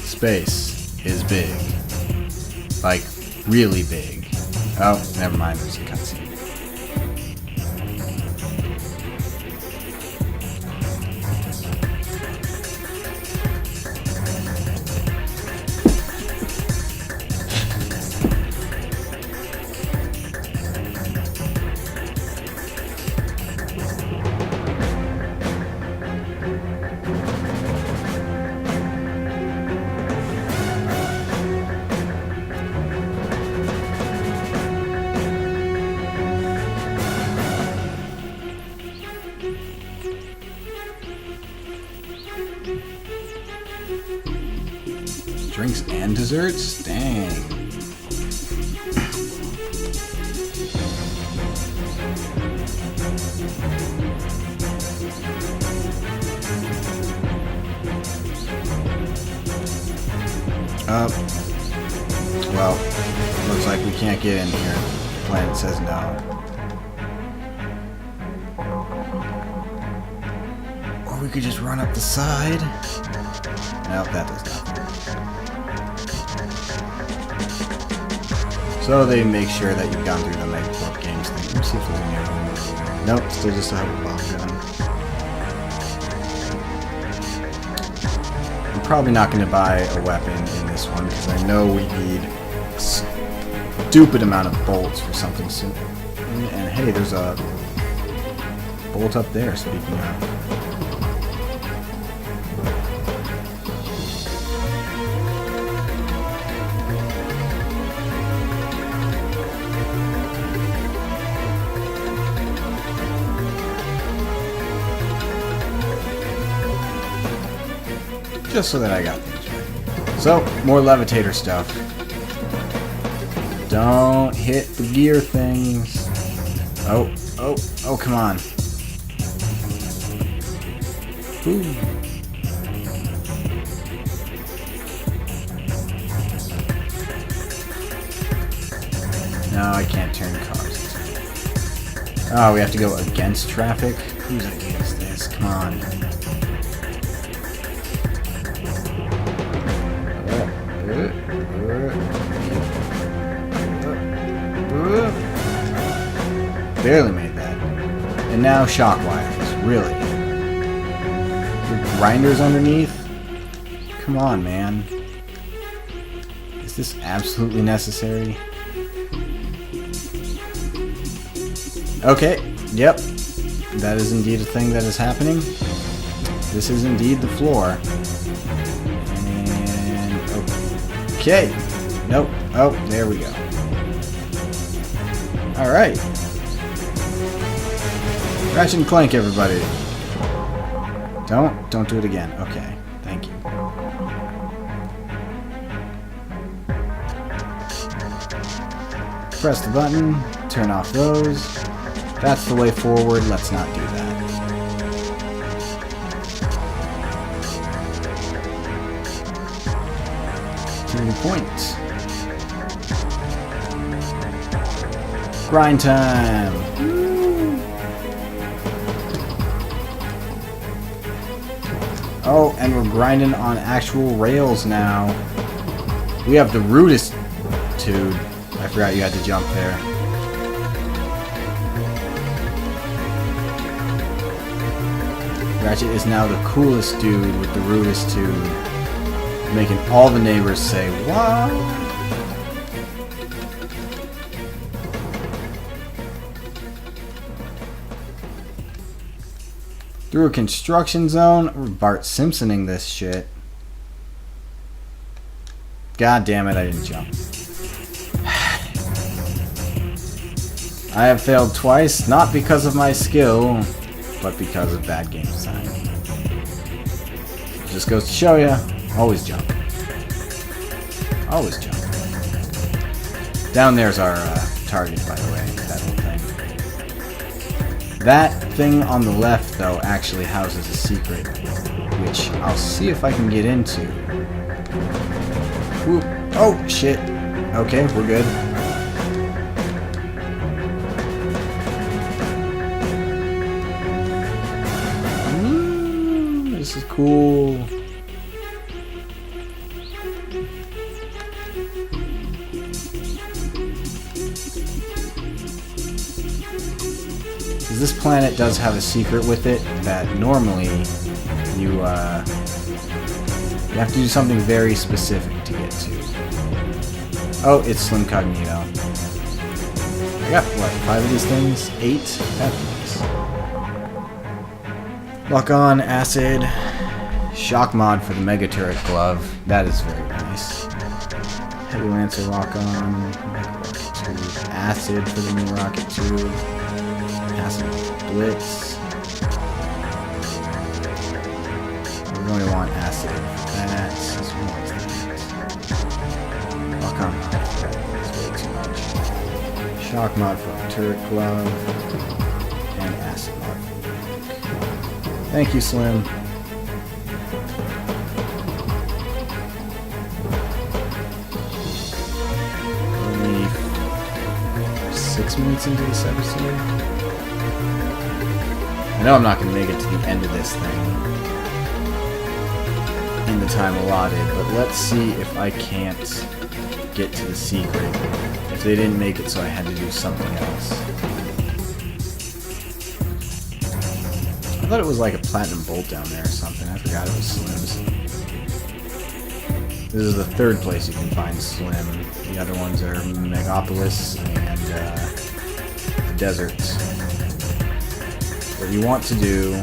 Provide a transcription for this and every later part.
space is big. Like, really big. Oh, never mind, there's a cutscene. Drinks and desserts? Dang. Well, looks like we can't get in here. The planet says no. Or we could just run up the side. Nope, that does nothing. So they make sure that you've gone through the Megaport Games thing. Let me see if there's any other. Nope, still just a hover bomb gun. I'm probably not going to buy a weapon in this one because I know we need a stupid amount of bolts for something soon. And hey, there's a bolt up there, speaking of. Just so that I got things right. So, more levitator stuff. Don't hit the gear things. Oh, come on. Ooh. No, I can't turn cars. Oh, we have to go against traffic? Whose idea is this? Come on. Barely made that. And now shock wires. Really? The grinders underneath? Come on, man. Is this absolutely necessary? Okay. Yep. That is indeed a thing that is happening. This is indeed the floor. And okay. Nope. Oh, there we go. Alright. Ratchet and Clank, everybody. Don't do it again. Okay, thank you. Press the button, turn off those. That's the way forward, let's not do that. Turning point. Grind time! Oh, and we're grinding on actual rails now. We have the rudest dude. I forgot you had to jump there. Ratchet is now the coolest dude with the rudest tube, making all the neighbors say, "What?" Through a construction zone? We're Bart Simpsoning this shit. God damn it, I didn't jump. I have failed twice, not because of my skill, but because of bad game design. Just goes to show you, always jump. Always jump. Down there's our target, by the way, that little thing. That thing on the left, though, actually houses a secret, which I'll see if I can get into. Ooh. Oh, shit. Okay, we're good. Ooh, this is cool. Because this planet does have a secret with it that normally you have to do something very specific to get to. Oh, it's Slim Cognito. I got, what, 5 of these things? 8? That's nice. Lock on, acid. Shock mod for the Mega Turret Glove. That is very nice. Heavy Lancer lock on. Acid for the new rocket tube. Acid Blitz. We're going to want acid for that. Lock on. That's way too much. Shock mod for the turret glove. And acid mod for the nuke. Thank you, Slim. Only 6 minutes into this episode. I know I'm not going to make it to the end of this thing in the time allotted, but let's see if I can't get to the secret. If they didn't make it so I had to do something else. I thought it was like a platinum bolt down there or something. I forgot it was Slim's. This is the 3rd place you can find Slim. The other ones are Megapolis and Desert. What you want to do...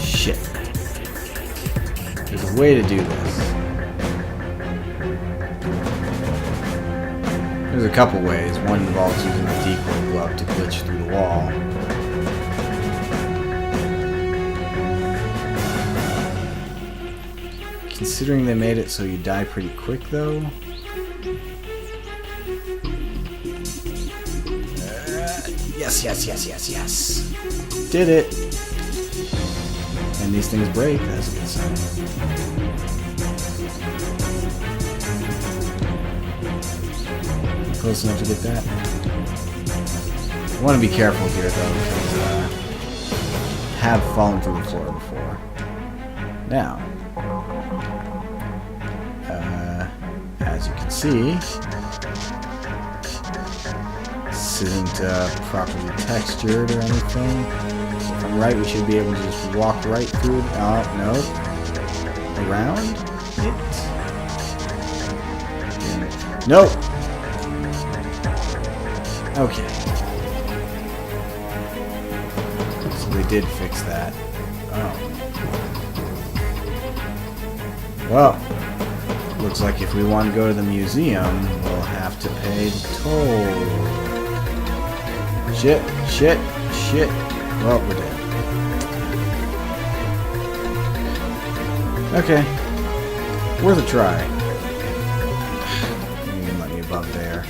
Shit. There's a way to do this. There's a couple ways. One involves using the decoy glove to glitch through the wall. Considering they made it so you die pretty quick, though. Yes. Did it! And these things break, that's a good sign. Close enough to get that. I want to be careful here, though, because I have fallen through the floor before. Now, as you can see, this isn't properly textured or anything. So if I'm right, we should be able to just walk right through it. Oh, no. Around it? No! Okay. So they did fix that. Oh. Well, looks like if we want to go to the museum, we'll have to pay the toll. Shit. Well, we're dead. Okay. Worth a try. You can let me above there.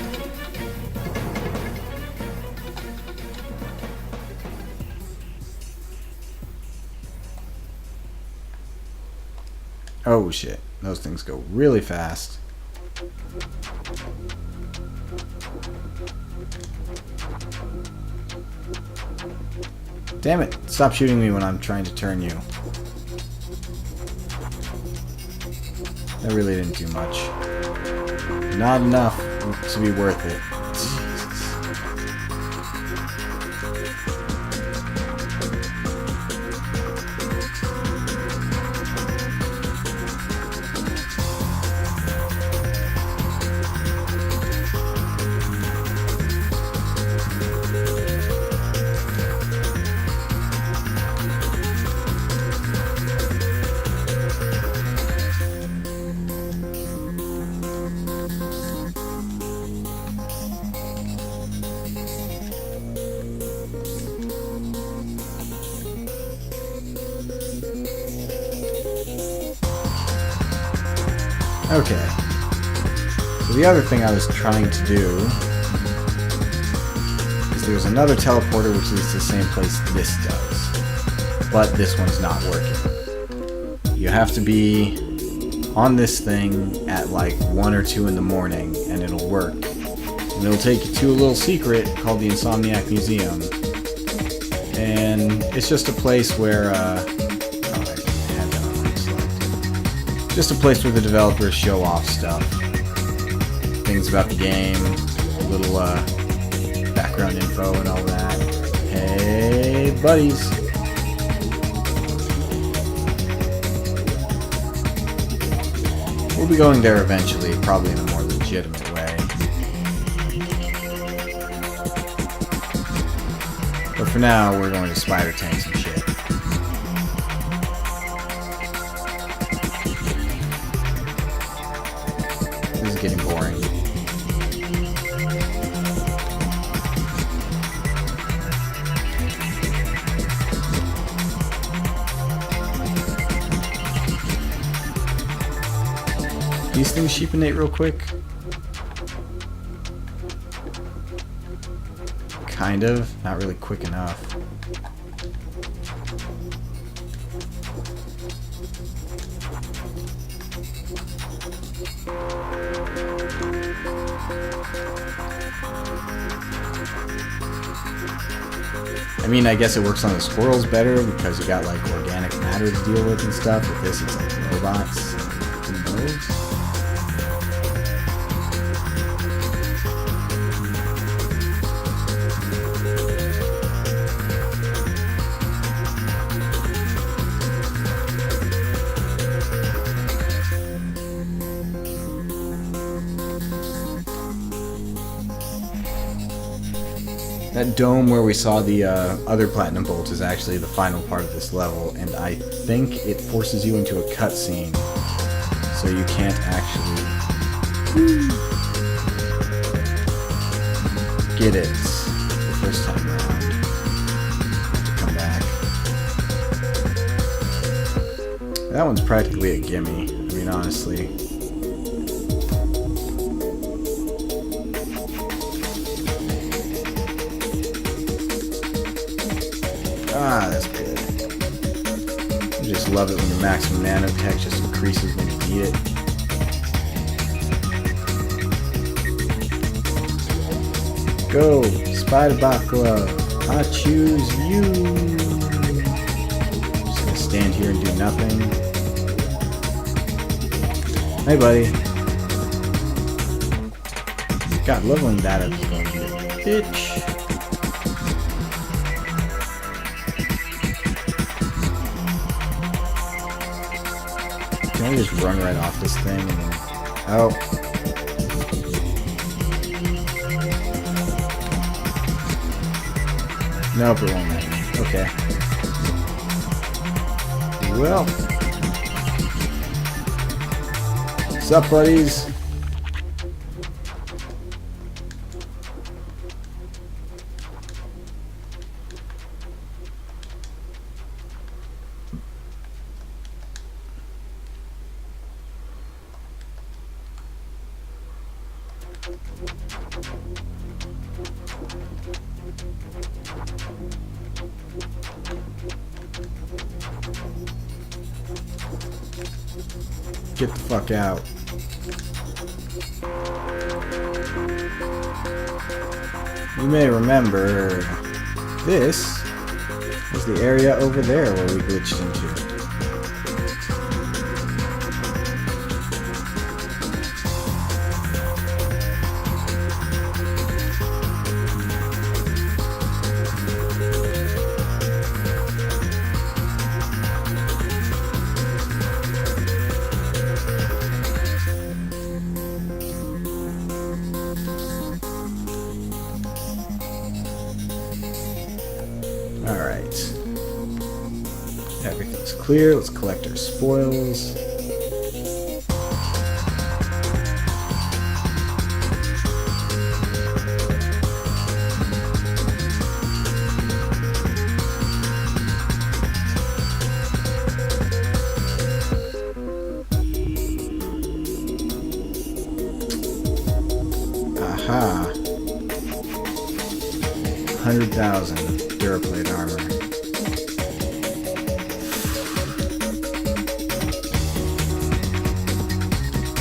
Oh shit. Those things go really fast. Damn it! Stop shooting me when I'm trying to turn you. That really didn't do much. Not enough to be worth it. Okay. So the other thing I was trying to do is there's another teleporter which leads to the same place this does. But this one's not working. You have to be on this thing at like 1 or 2 in the morning and it'll work. And it'll take you to a little secret called the Insomniac Museum. And it's just a place where just a place where the developers show off stuff. Things about the game, little background info and all that. Hey, buddies. We'll be going there eventually, probably in a more legitimate way. But for now, we're going to spider tanks and shit. This is getting boring. These things sheepinate real quick. Kind of. Not really quick enough. I mean, I guess it works on the squirrels better because you got like organic matter to deal with and stuff. With this, it's like robots. Who knows? That dome where we saw the other platinum bolt is actually the final part of this level, and I think it forces you into a cutscene, so you can't actually get it the first time around. To come back. That one's practically a gimme, I mean, honestly. Ah, that's good. I just love it when your maximum nanotech just increases when you beat it. Go, Spider Bakla. I choose you. Just gonna stand here and do nothing. Hey, buddy. God, love when that is going to be a bitch. Can I just run right off this thing and then... Oh. Nope, it won't let me. Okay. Well. What's up, buddies? Get the fuck out. You may remember this is the area over there where we glitched into. Alright. Everything's clear. Let's collect our spoils. Aha. 100,000 Duraplate armor.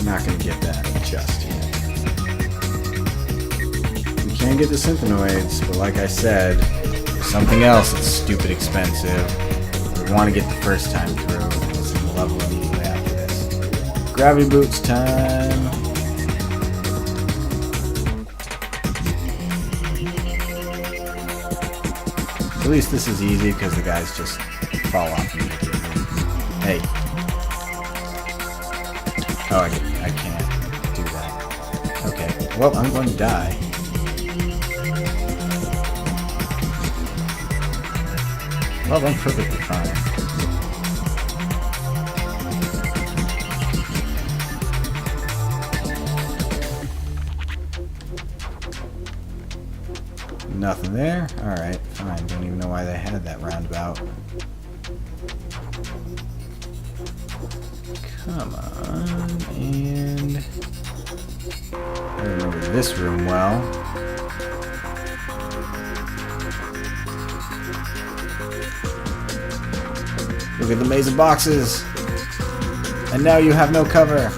Not gonna get that just yet. We can get the synthenoids, but like I said, there's something else that's stupid expensive. We want to get the first time through. It's in the level immediately after this. Gravity boots time. At least this is easy because the guys just fall off immediately. Hey. Oh, I can't do that. Okay. Well, I'm going to die. Well, I'm perfectly fine. Nothing there? Alright, fine. Don't even know why they had that roundabout. Come on, and... I remember this room well. Look at the maze of boxes! And now you have no cover!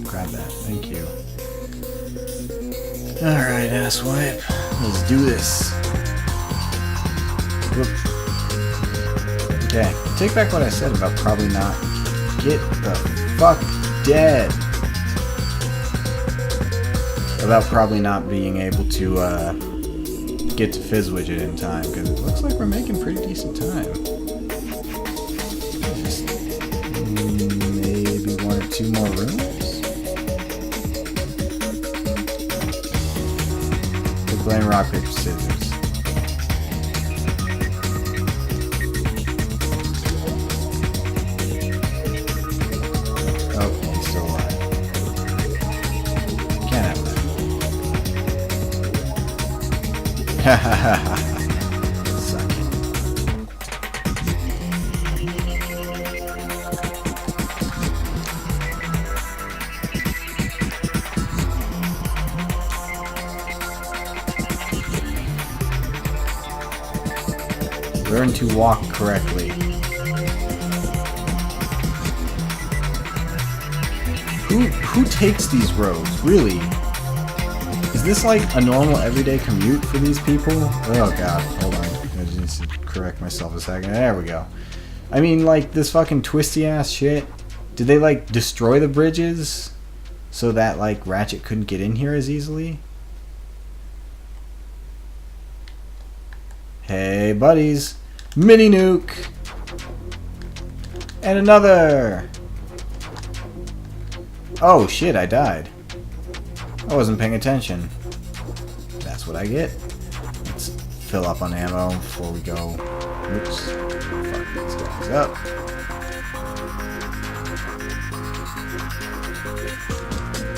Grab that. Thank you. Alright, asswipe. Let's do this. Whoop. Okay. Take back what I said about probably not. Get the fuck dead. About probably not being able to get to Fizzwidget in time, because it looks like we're making pretty decent time. Just maybe 1 or 2 more rooms? Playing rock, paper, scissors. Oh, he's still alive. Can't have that. Ha ha ha ha. Suck it. Learn to walk correctly. Who takes these roads? Really? Is this like a normal everyday commute for these people? Oh god, hold on. I just need to correct myself a second. There we go. I mean, like, this fucking twisty ass shit. Did they like destroy the bridges so that like Ratchet couldn't get in here as easily? Hey buddies. Mini nuke! And another! Oh shit, I died. I wasn't paying attention. That's what I get. Let's fill up on ammo before we go. Oops. Fuck these guys up.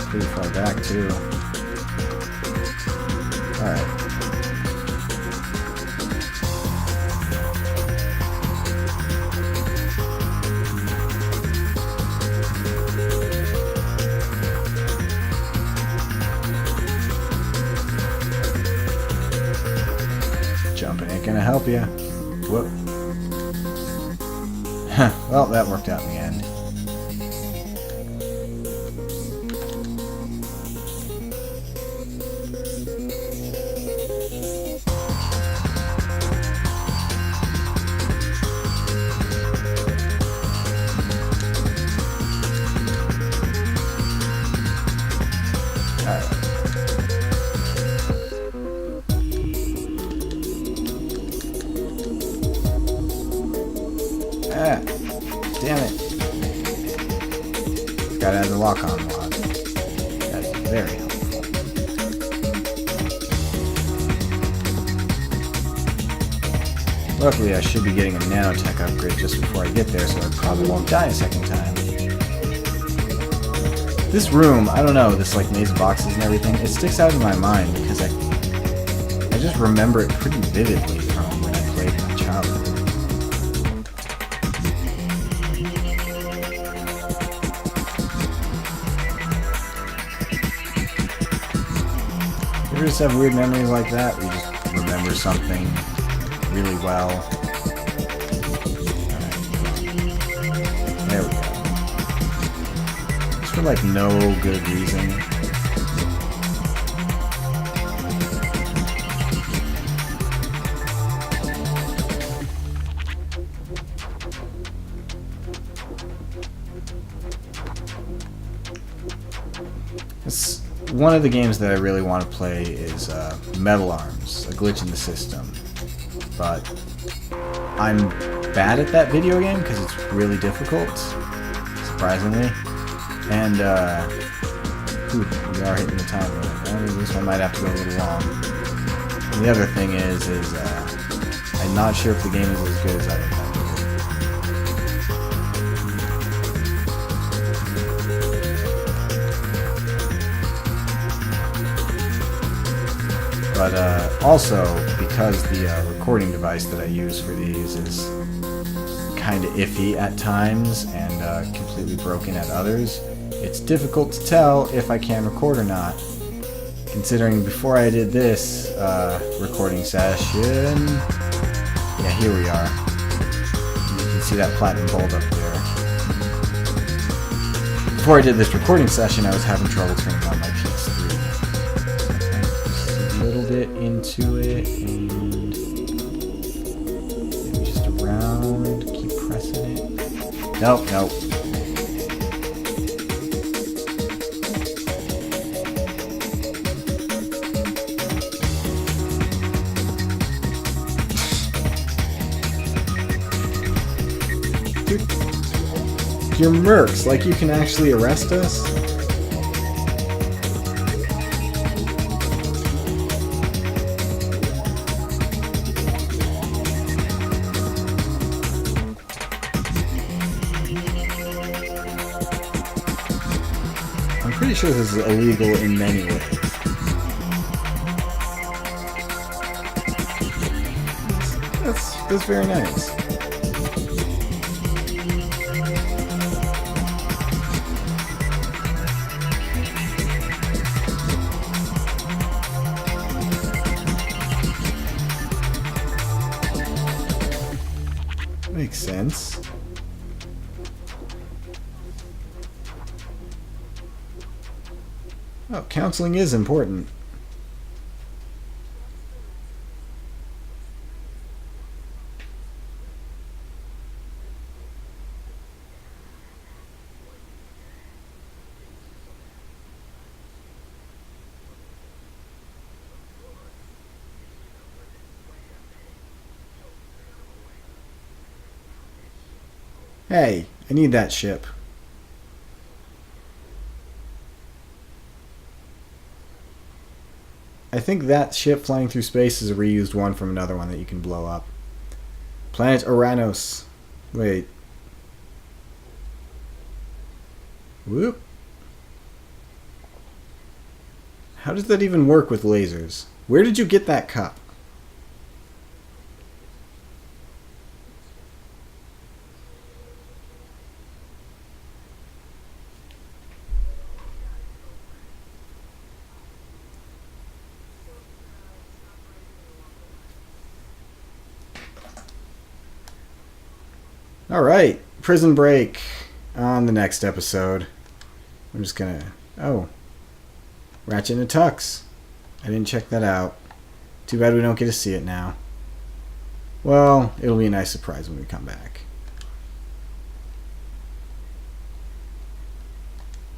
Pretty far back too. Alright. Jumping ain't gonna help you. Whoop. Well, that worked out in the end. Alright. Ah, damn it. Gotta add the lock-on mod. That's very helpful. Luckily, I should be getting a nanotech upgrade just before I get there, so I probably won't die a second time. This room, I don't know, this like maze of boxes and everything, it sticks out in my mind because I just remember it pretty vividly from when I played in my childhood. You just have weird memories like that where you just remember something really well. Alright, there we go. for like no good reason. One of the games that I really want to play is Metal Arms, a glitch in the system. But I'm bad at that video game because it's really difficult, surprisingly. And, we are hitting the time limit. This one might have to go a little long. And the other thing is I'm not sure if the game is as good as I remember. But also, because the recording device that I use for these is kind of iffy at times and completely broken at others, it's difficult to tell if I can record or not. Considering before I did this recording session, yeah, here we are. You can see that platinum bulb up there. Before I did this recording session, I was having trouble turning on my PS3. A little bit into it, and maybe just around, keep pressing it. Nope. Dude, you're mercs, like you can actually arrest us? I'm pretty sure this is illegal in many ways. That's very nice. Makes sense. Oh, counseling is important. Hey, I need that ship. I think that ship flying through space is a reused one from another one that you can blow up. Planet Uranus. Wait. Whoop. How does that even work with lasers? Where did you get that cup? Alright, Prison Break on the next episode. I'm just gonna... Oh. Ratchet and Tux. I didn't check that out. Too bad we don't get to see it now. Well, it'll be a nice surprise when we come back.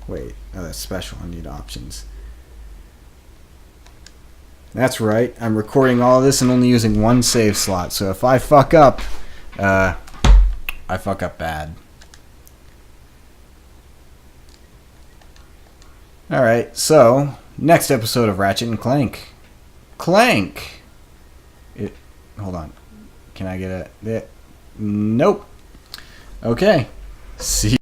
Wait, oh, that's special. I need options. That's right. I'm recording all of this and only using one save slot, so if I fuck up, I fuck up bad. Alright, so, next episode of Ratchet and Clank. Clank! Hold on. Can I get a... Nope. Okay. See